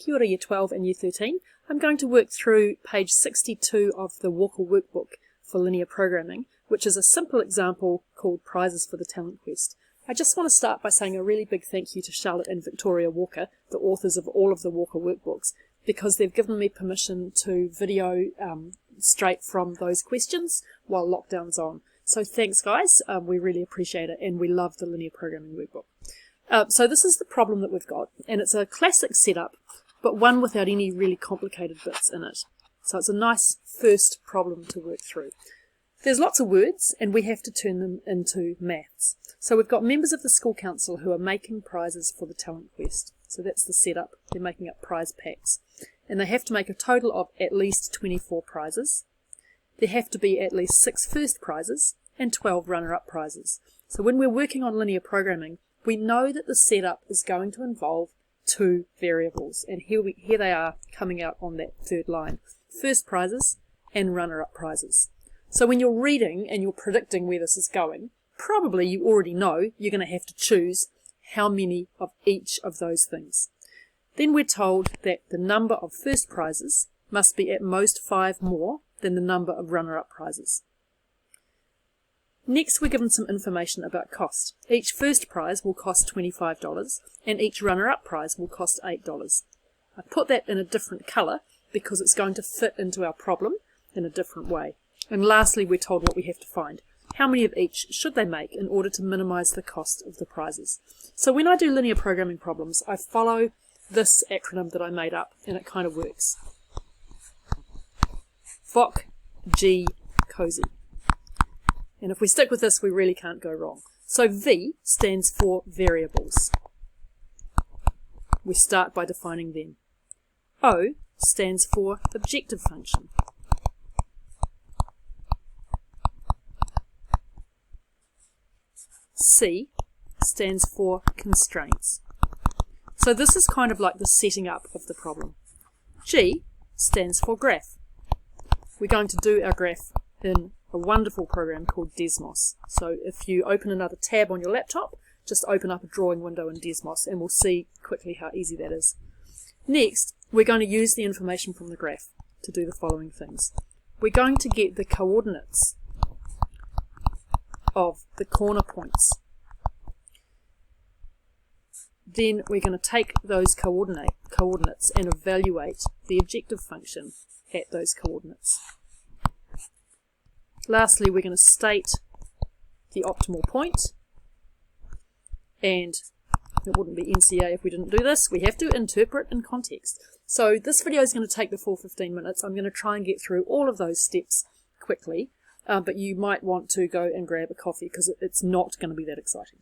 Kia ora Year 12 and Year 13. I'm going to work through page 62 of the Walker workbook for linear programming, which is a simple example called Prizes for the Talent Quest. I just want to start by saying a really big thank you to Charlotte and Victoria Walker, the authors of all of the Walker workbooks, because they've given me permission to video straight from those questions while lockdown's on. So thanks guys, we really appreciate it, and we love the linear programming workbook. So this is the problem that we've got, and it's a classic setup, but one without any really complicated bits in it. So it's a nice first problem to work through. There's lots of words, and we have to turn them into maths. So we've got members of the school council who are making prizes for the talent quest. So that's the setup. They're making up prize packs. And they have to make a total of at least 24 prizes. There have to be at least 6 first prizes and 12 runner-up prizes. So when we're working on linear programming, we know that the setup is going to involve 2 variables. And here they are coming out on that third line. First prizes and runner-up prizes. So when you're reading and you're predicting where this is going, probably you already know you're going to have to choose how many of each of those things. Then we're told that the number of first prizes must be at most 5 more than the number of runner-up prizes. Next, we're given some information about cost. Each first prize will cost $25 and each runner-up prize will cost $8. I put that in a different colour because it's going to fit into our problem in a different way. And lastly, we're told what we have to find. How many of each should they make in order to minimise the cost of the prizes? So when I do linear programming problems, I follow this acronym that I made up, and it kind of works. VOC, G, COSY. And if we stick with this, we really can't go wrong. So V stands for variables. We start by defining them. O stands for objective function. C stands for constraints. So this is kind of like the setting up of the problem. G stands for graph. We're going to do our graph in a wonderful program called Desmos. So if you open another tab on your laptop, just open up a drawing window in Desmos and we'll see quickly how easy that is. Next, we're going to use the information from the graph to do the following things. We're going to get the coordinates of the corner points. Then we're going to take those coordinates and evaluate the objective function at those coordinates. Lastly, we're going to state the optimal point, and it wouldn't be NCA if we didn't do this. We have to interpret in context. So this video is going to take the full 15 minutes. I'm going to try and get through all of those steps quickly. But you might want to go and grab a coffee because it's not going to be that exciting.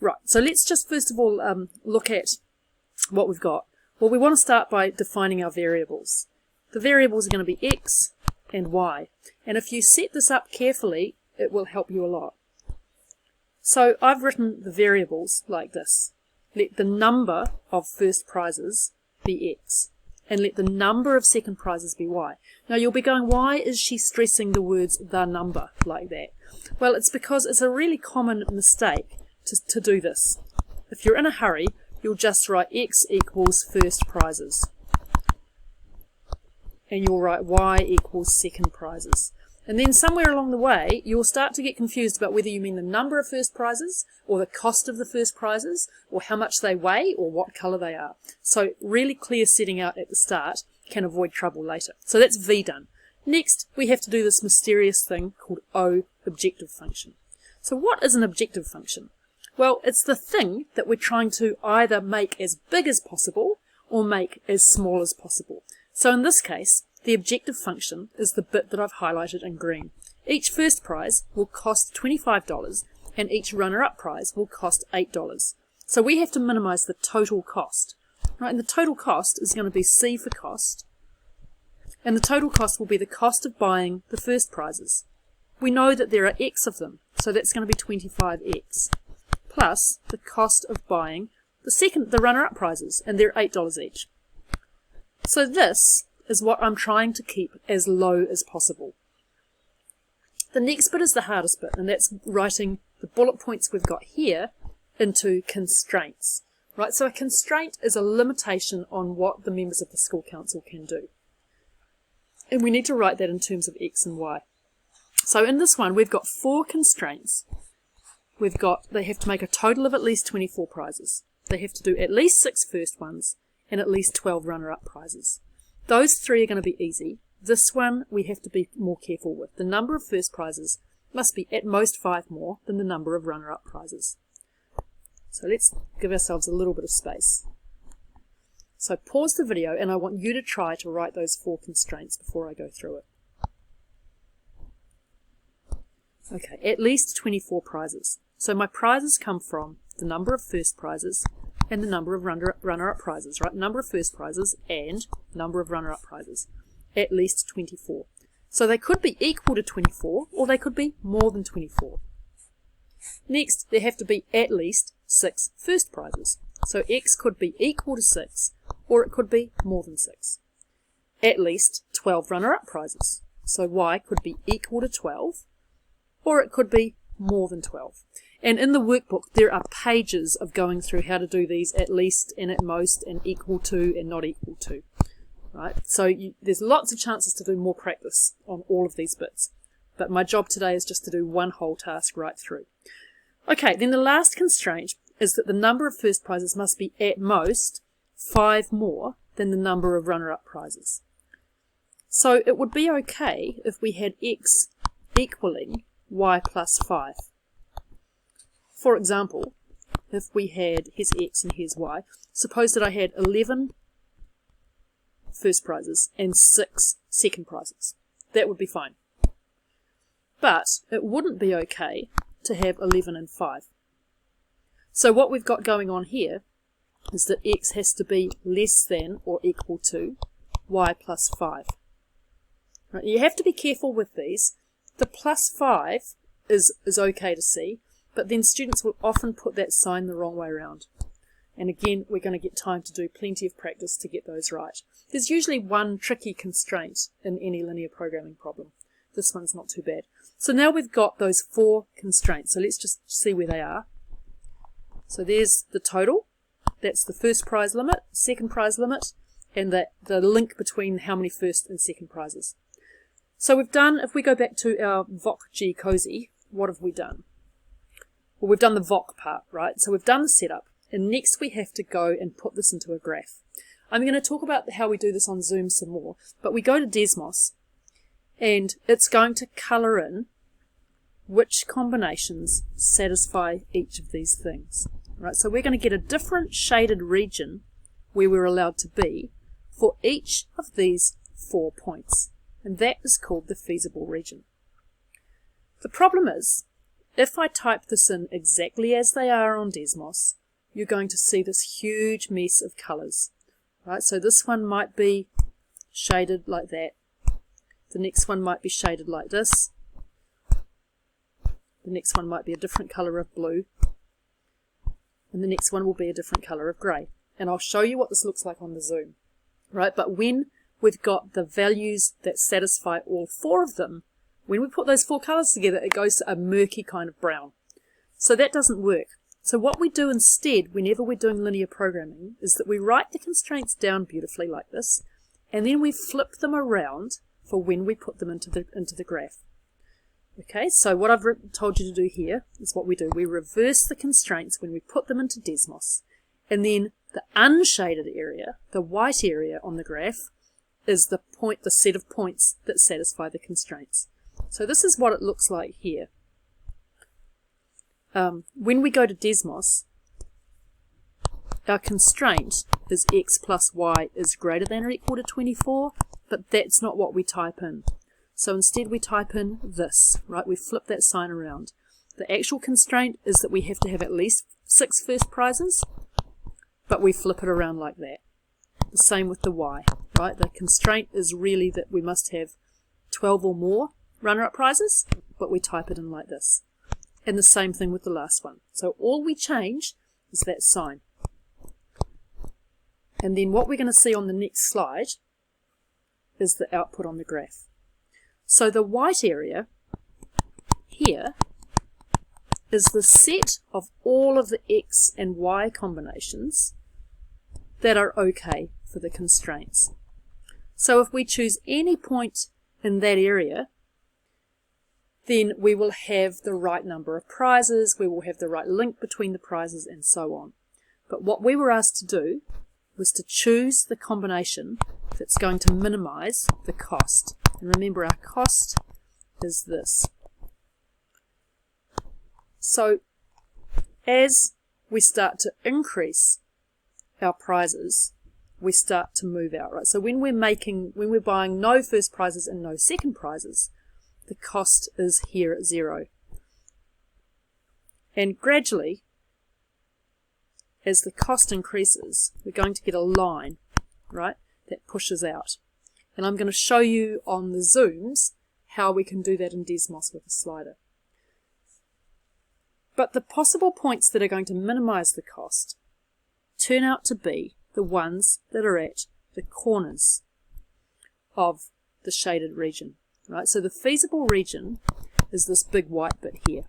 Right, so let's just first of all look at what we've got. Well, we want to start by defining our variables. The variables are going to be X and Y. And if you set this up carefully, it will help you a lot. So I've written the variables like this. Let the number of first prizes be X. And let the number of second prizes be Y. Now you'll be going, why is she stressing the words the number like that? Well, it's because it's a really common mistake to do this. If you're in a hurry, you'll just write X equals first prizes. And you'll write Y equals second prizes. And then somewhere along the way, you'll start to get confused about whether you mean the number of first prizes, or the cost of the first prizes, or how much they weigh, or what colour they are. So really clear setting out at the start can avoid trouble later. So that's V done. Next, we have to do this mysterious thing called O, objective function. So what is an objective function? Well, it's the thing that we're trying to either make as big as possible, or make as small as possible. So in this case, the objective function is the bit that I've highlighted in green. Each first prize will cost $25 and each runner-up prize will cost $8. So we have to minimize the total cost. Right, and the total cost is going to be C for cost, and the total cost will be the cost of buying the first prizes. We know that there are X of them, so that's going to be 25X, plus the cost of buying the runner-up prizes, and they're $8 each. So this is what I'm trying to keep as low as possible. The next bit is the hardest bit, and that's writing the bullet points we've got here into constraints. Right, so a constraint is a limitation on what the members of the school council can do. And we need to write that in terms of X and Y. So in this one, we've got 4 constraints. They have to make a total of at least 24 prizes. They have to do at least 6 first ones and at least 12 runner-up prizes. Those 3 are going to be easy. This one we have to be more careful with. The number of first prizes must be at most 5 more than the number of runner-up prizes. So let's give ourselves a little bit of space. So pause the video and I want you to try to write those 4 constraints before I go through it. Okay, at least 24 prizes. So my prizes come from the number of first prizes and the number of runner-up prizes, right? Number of first prizes and number of runner-up prizes. At least 24. So they could be equal to 24 or they could be more than 24. Next, there have to be at least 6 first prizes. So X could be equal to 6 or it could be more than 6. At least 12 runner-up prizes. So Y could be equal to 12 or it could be more than 12. And in the workbook there are pages of going through how to do these at least and at most and equal to and not equal to. Right? So there's lots of chances to do more practice on all of these bits. But my job today is just to do one whole task right through. Okay, then the last constraint is that the number of first prizes must be at most 5 more than the number of runner-up prizes. So it would be okay if we had X equaling Y plus 5. For example, if we had, here's X and here's Y, suppose that I had 11 first prizes and 6 second prizes. That would be fine. But it wouldn't be okay to have 11 and 5. So what we've got going on here is that X has to be less than or equal to Y plus 5. Right, you have to be careful with these. The plus 5 is okay to see, but then students will often put that sign the wrong way around. And again, we're going to get time to do plenty of practice to get those right. There's usually one tricky constraint in any linear programming problem. This one's not too bad. So now we've got those 4 constraints. So let's just see where they are. So there's the total. That's the first prize limit, second prize limit, and the link between how many first and second prizes. So we've done, if we go back to our VOC Cozy, what have we done? Well, we've done the VOC part, right? So we've done the setup. And next we have to go and put this into a graph. I'm going to talk about how we do this on Zoom some more, but we go to Desmos and it's going to colour in which combinations satisfy each of these things. Right? So we're going to get a different shaded region where we're allowed to be for each of these 4 points. And that is called the feasible region. The problem is, if I type this in exactly as they are on Desmos, you're going to see this huge mess of colours. Right? So this one might be shaded like that. The next one might be shaded like this. The next one might be a different colour of blue. And the next one will be a different colour of grey. And I'll show you what this looks like on the Zoom. Right? But when we've got the values that satisfy all 4 of them, when we put those 4 colours together, it goes to a murky kind of brown. So that doesn't work. So what we do instead, whenever we're doing linear programming, is that we write the constraints down beautifully like this, and then we flip them around for when we put them into the graph. Okay, so what I've told you to do here is what we do. We reverse the constraints when we put them into Desmos, and then the unshaded area, the white area on the graph, is the set of points that satisfy the constraints. So this is what it looks like here. When we go to Desmos, our constraint is X plus Y is greater than or equal to 24, but that's not what we type in. So instead we type in this, right? We flip that sign around. The actual constraint is that we have to have at least 6 first prizes, but we flip it around like that. The same with the Y, right? The constraint is really that we must have 12 or more runner-up prizes, but we type it in like this. And the same thing with the last one. So all we change is that sign. And then what we're going to see on the next slide is the output on the graph. So the white area here is the set of all of the x and y combinations that are okay for the constraints. So if we choose any point in that area, then we will have the right number of prizes, we will have the right link between the prizes, and so on. But what we were asked to do was to choose the combination that's going to minimize the cost. And remember, our cost is this. So as we start to increase our prizes, we start to move out, right? So when we're buying no first prizes and no second prizes, the cost is here at 0. And gradually, as the cost increases, we're going to get a line, right, that pushes out. And I'm going to show you on the zooms how we can do that in Desmos with a slider. But the possible points that are going to minimize the cost turn out to be the ones that are at the corners of the shaded region, right? So the feasible region is this big white bit here.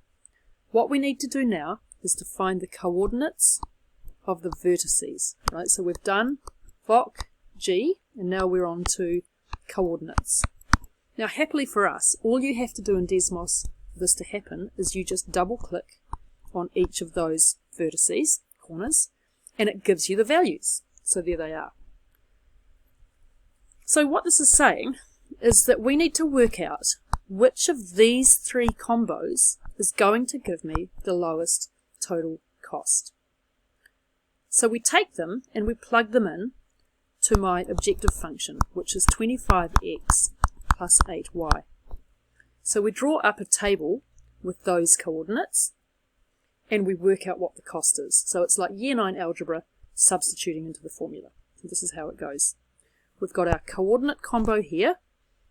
What we need to do now is to find the coordinates of the vertices, right? So we've done VOC, G, and now we're on to coordinates. Now, happily for us, all you have to do in Desmos for this to happen is you just double click on each of those vertices, corners, and it gives you the values. So there they are. So what this is saying is that we need to work out which of these three combos is going to give me the lowest total cost. So we take them and we plug them in to my objective function, which is 25x plus 8y. So we draw up a table with those coordinates and we work out what the cost is. So it's like Year 9 algebra substituting into the formula. So this is how it goes. We've got our coordinate combo here,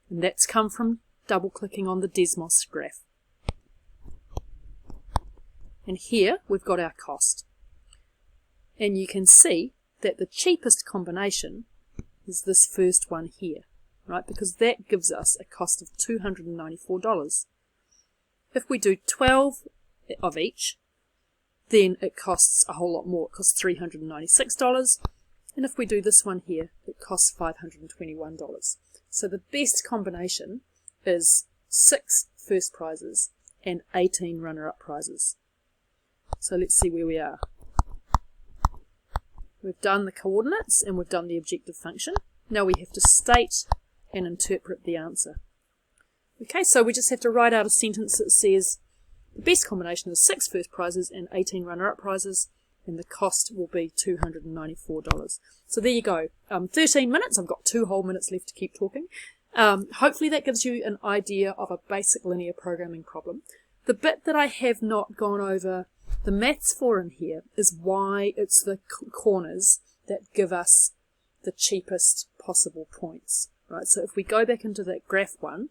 and that's come from double clicking on the Desmos graph. And here we've got our cost. And you can see that the cheapest combination is this first one here, right? Because that gives us a cost of $294. If we do 12 of each, then it costs a whole lot more. It costs $396. And if we do this one here, it costs $521. So the best combination is 6 first prizes and 18 runner-up prizes. So let's see where we are. We've done the coordinates and we've done the objective function. Now we have to state and interpret the answer. Okay, so we just have to write out a sentence that says the best combination is 6 first prizes and 18 runner-up prizes, and the cost will be $294. So there you go. 13 minutes. I've got 2 whole minutes left to keep talking. Hopefully that gives you an idea of a basic linear programming problem. The bit that I have not gone over the maths for in here is why it's the corners that give us the cheapest possible points, right? So if we go back into that graph one,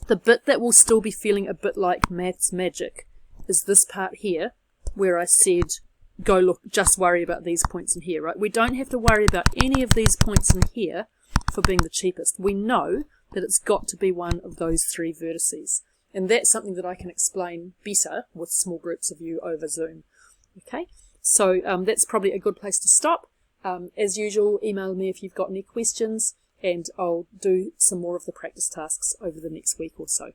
the bit that will still be feeling a bit like maths magic is this part here where I said go look, just worry about these points in here, right? We don't have to worry about any of these points in here for being the cheapest. We know that it's got to be one of those 3 vertices. And that's something that I can explain better with small groups of you over Zoom. Okay, so that's probably a good place to stop. As usual, email me if you've got any questions, and I'll do some more of the practice tasks over the next week or so.